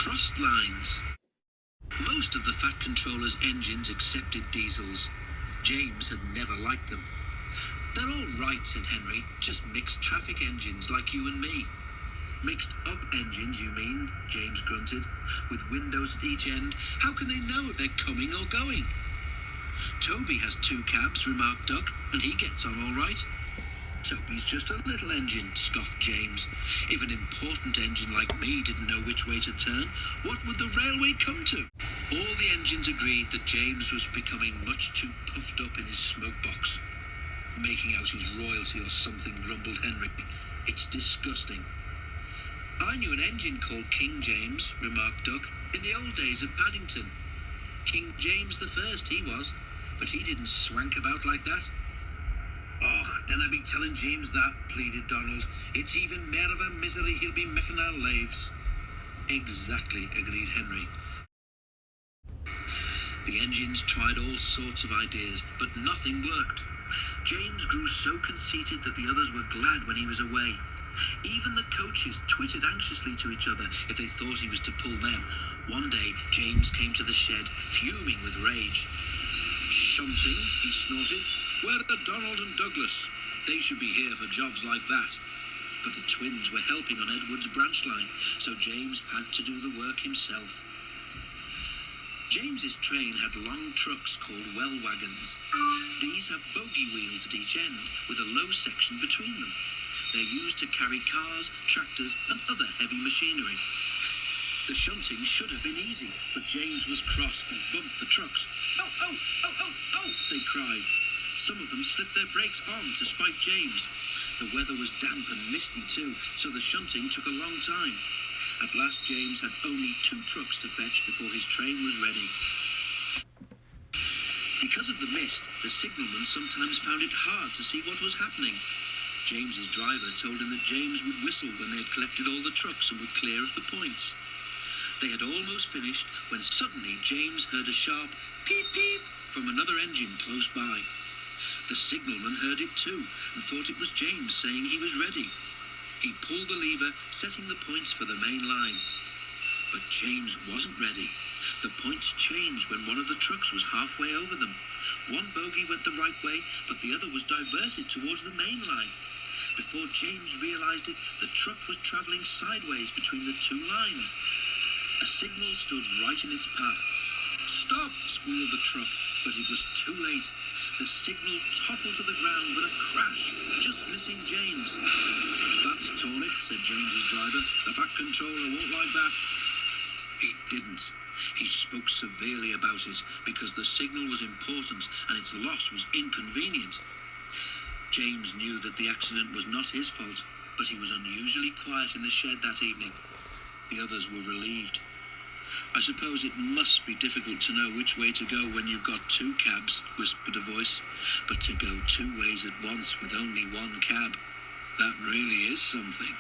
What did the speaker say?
crossed lines. Most of the Fat Controller's engines accepted diesels. James had never liked them. "They're all right," said Henry, "just mixed traffic engines like you and me." "Mixed up engines, you mean?" James grunted. "With windows at each end, how can they know if they're coming or going?" "Toby has 2 cabs," remarked Duck, "and he gets on all right." "Toby's just a little engine," scoffed James. "If an important engine like me didn't know which way to turn, what would the railway come to?" All the engines agreed that James was becoming much too puffed up in his smoke box. "Making out his royalty or something," grumbled Henry. "It's disgusting." "I knew an engine called King James," remarked Duck, "in the old days at Paddington. King James the First, he was, but he didn't swank about like that." "Oh, then I be telling James that," pleaded Donald. "It's even mair of a misery he'll be making our lives." "Exactly," agreed Henry. The engines tried all sorts of ideas, but nothing worked. James grew so conceited that the others were glad when he was away. Even the coaches twittered anxiously to each other if they thought he was to pull them. One day, James came to the shed, fuming with rage. "Shunting," he snorted. "Where are Donald and Douglas? They should be here for jobs like that." But the twins were helping on Edward's branch line, so James had to do the work himself. James's train had long trucks called well wagons. These have bogey wheels at each end, with a low section between them. They're used to carry cars, tractors, and other heavy machinery. The shunting should have been easy, but James was cross and bumped the trucks. "Oh, oh, oh, oh, oh," they cried. Some of them slipped their brakes on to spite James. The weather was damp and misty too, so the shunting took a long time. At last James had only 2 trucks to fetch before his train was ready. Because of the mist, the signalman sometimes found it hard to see what was happening. James's driver told him that James would whistle when they had collected all the trucks and were clear of the points. They had almost finished when suddenly James heard a sharp peep peep from another engine close by. The signalman heard it too and thought it was James saying he was ready. He pulled the lever, setting the points for the main line. But James wasn't ready. The points changed when one of the trucks was halfway over them. One bogie went the right way, but the other was diverted towards the main line. Before James realized it, the truck was traveling sideways between the 2 lines. A signal stood right in its path. "Stop!" squealed the truck, but it was too late. The signal toppled to the ground with a crash, just missing James. "That's torn it," said James's driver. "The Fat Controller won't like that." He didn't. He spoke severely about it because the signal was important and its loss was inconvenient. James knew that the accident was not his fault, but he was unusually quiet in the shed that evening. The others were relieved. "I suppose it must be difficult to know which way to go when you've got 2 cabs, whispered a voice. "But to go 2 ways at once with only 1 cab, that really is something."